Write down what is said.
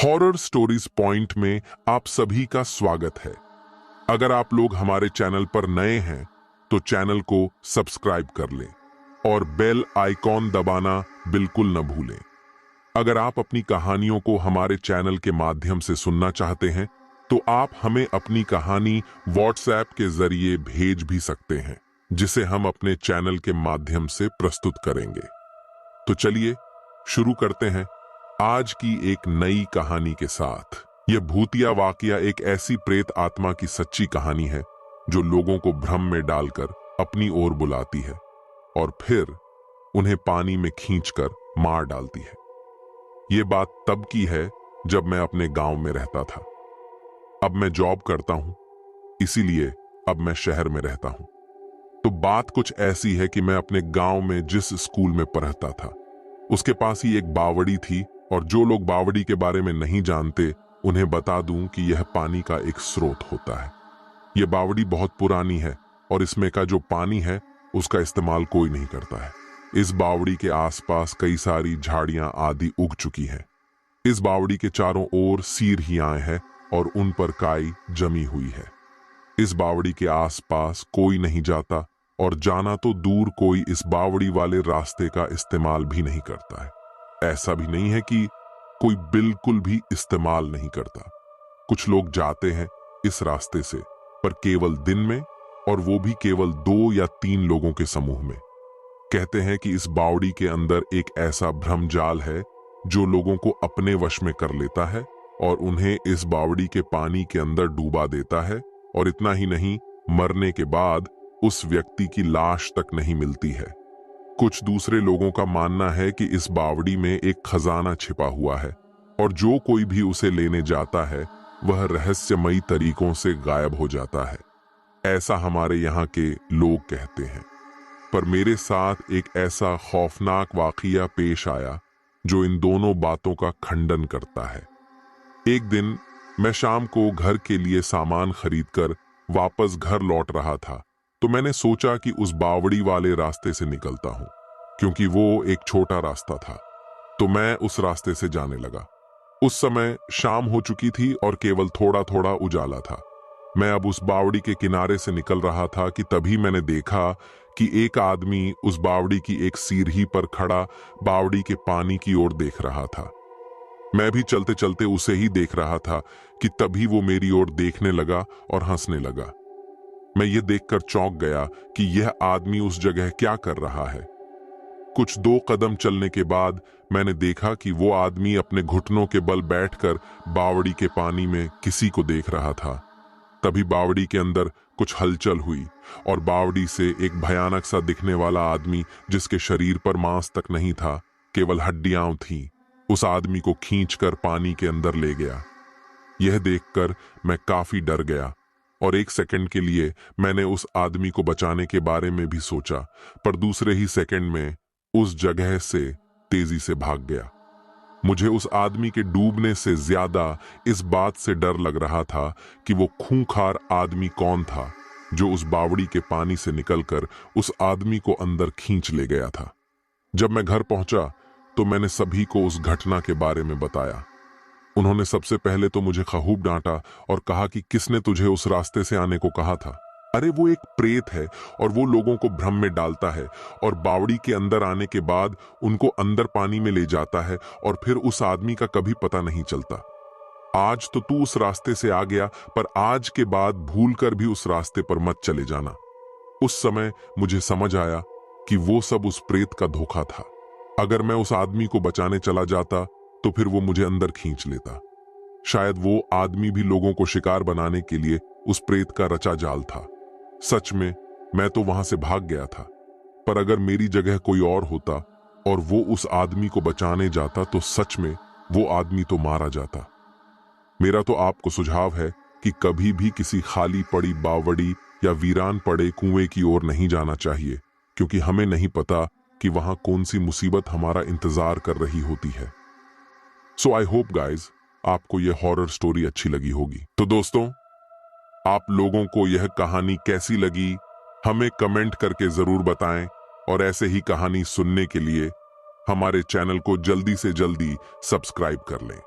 Horror stories point में आप सभी का स्वागत है। अगर आप लोग हमारे चैनल पर नए हैं तो चैनल को सब्सक्राइब कर लें और बेल आइकॉन दबाना बिल्कुल न भूलें। अगर आप अपनी कहानियों को हमारे चैनल के माध्यम से सुनना चाहते हैं तो आप हमें अपनी कहानी व्हाट्सएप के जरिए भेज भी सकते हैं, जिसे हम अपने चैनल के माध्यम से प्रस्तुत करेंगे। तो चलिए शुरू करते हैं आज की एक नई कहानी के साथ। यह भूतिया वाकया एक ऐसी प्रेत आत्मा की सच्ची कहानी है जो लोगों को भ्रम में डालकर अपनी ओर बुलाती है और फिर उन्हें पानी में खींचकर मार डालती है। ये बात तब की है जब मैं अपने गांव में रहता था। अब मैं जॉब करता हूं, इसीलिए अब मैं शहर में रहता हूं। तो बात कुछ ऐसी है कि मैं अपने गांव में जिस स्कूल में पढ़ता था उसके पास ही एक बावड़ी थी, और जो लोग बावड़ी के बारे में नहीं जानते उन्हें बता दूं कि यह पानी का एक स्रोत होता है। यह बावड़ी बहुत पुरानी है और इसमें का जो पानी है उसका इस्तेमाल कोई नहीं करता है। इस बावड़ी के आसपास कई सारी झाड़ियां आदि उग चुकी हैं। इस बावड़ी के चारों ओर सीढ़ियां हैं और उन पर काई जमी हुई है। इस बावड़ी के आसपास कोई नहीं जाता और जाना तो दूर कोई इस बावड़ी वाले रास्ते का इस्तेमाल भी नहीं करता है। ऐसा भी नहीं है कि कोई बिल्कुल भी इस्तेमाल नहीं करता। कुछ लोग जाते हैं इस रास्ते से, पर केवल दिन में, और वो भी केवल 2 या 3 लोगों के समूह में। कहते हैं कि इस बावड़ी के अंदर एक ऐसा भ्रमजाल है जो लोगों को अपने वश में कर लेता है और उन्हें इस बावड़ी के पानी के अंदर डूबा देता है, और इतना ही नहीं, मरने के बाद उस व्यक्ति की लाश तक नहीं मिलती है। कुछ दूसरे लोगों का मानना है कि इस बावड़ी में एक खजाना छिपा हुआ है और जो कोई भी उसे लेने जाता है वह रहस्यमयी तरीकों से गायब हो जाता है। ऐसा हमारे यहाँ के लोग कहते हैं। पर मेरे साथ एक ऐसा खौफनाक वाकया पेश आया जो इन दोनों बातों का खंडन करता है। एक दिन मैं शाम को घर के लिए सामान खरीदकर वापस घर लौट रहा था, तो मैंने सोचा कि उस बावड़ी वाले रास्ते से निकलता हूं, क्योंकि वो एक छोटा रास्ता था। तो मैं उस रास्ते से जाने लगा। उस समय शाम हो चुकी थी और केवल थोड़ा थोड़ा उजाला था। मैं अब उस बावड़ी के किनारे से निकल रहा था कि तभी मैंने देखा कि एक आदमी उस बावड़ी की एक सीढ़ी पर खड़ा बावड़ी के पानी की ओर देख रहा था। मैं भी चलते चलते उसे ही देख रहा था कि तभी वो मेरी ओर देखने लगा और हंसने लगा। मैं ये देखकर चौंक गया कि यह आदमी उस जगह क्या कर रहा है। कुछ 2 कदम चलने के बाद मैंने देखा कि वो आदमी अपने घुटनों के बल बैठकर बावड़ी के पानी में किसी को देख रहा था। तभी बावड़ी के अंदर कुछ हलचल हुई और बावड़ी से एक भयानक सा दिखने वाला आदमी, जिसके शरीर पर मांस तक नहीं था, केवल हड्डियां थीं, उस आदमी को खींचकर पानी के अंदर ले गया। यह देखकर मैं काफी डर गया और 1 सेकंड के लिए मैंने उस आदमी को बचाने के बारे में भी सोचा, पर दूसरे ही सेकंड में उस जगह से तेजी से भाग गया। मुझे उस आदमी के डूबने से ज्यादा इस बात से डर लग रहा था कि वो खूंखार आदमी कौन था जो उस बावड़ी के पानी से निकलकर उस आदमी को अंदर खींच ले गया था। जब मैं घर पहुंचा तो मैंने सभी को उस घटना के बारे में बताया। उन्होंने सबसे पहले तो मुझे खूब डांटा और कहा कि किसने तुझे उस रास्ते से आने को कहा था। अरे वो एक प्रेत है और वो लोगों को भ्रम में डालता है और बावड़ी के अंदर आने के बाद उनको अंदर पानी में ले जाता है और फिर उस आदमी का कभी पता नहीं चलता। आज तो तू उस रास्ते से आ गया, पर आज के बाद भूलकर भी उस रास्ते पर मत चले जाना। उस समय मुझे समझ आया कि वो सब उस प्रेत का धोखा था। अगर मैं उस आदमी को बचाने चला जाता तो फिर वो मुझे अंदर खींच लेता। शायद वो आदमी भी लोगों को शिकार बनाने के लिए उस प्रेत का रचा जाल था। सच में मैं तो वहां से भाग गया था, पर अगर मेरी जगह कोई और होता और वो उस आदमी को बचाने जाता तो सच में वो आदमी तो मारा जाता। मेरा तो आपको सुझाव है कि कभी भी किसी खाली पड़ी बावड़ी या वीरान पड़े कुएं की ओर नहीं जाना चाहिए, क्योंकि हमें नहीं पता कि वहां कौन सी मुसीबत हमारा इंतजार कर रही होती है। सो आई होप गाइज आपको यह हॉरर स्टोरी अच्छी लगी होगी। तो दोस्तों, आप लोगों को यह कहानी कैसी लगी हमें कमेंट करके जरूर बताएं, और ऐसे ही कहानी सुनने के लिए हमारे चैनल को जल्दी से जल्दी सब्सक्राइब कर लें।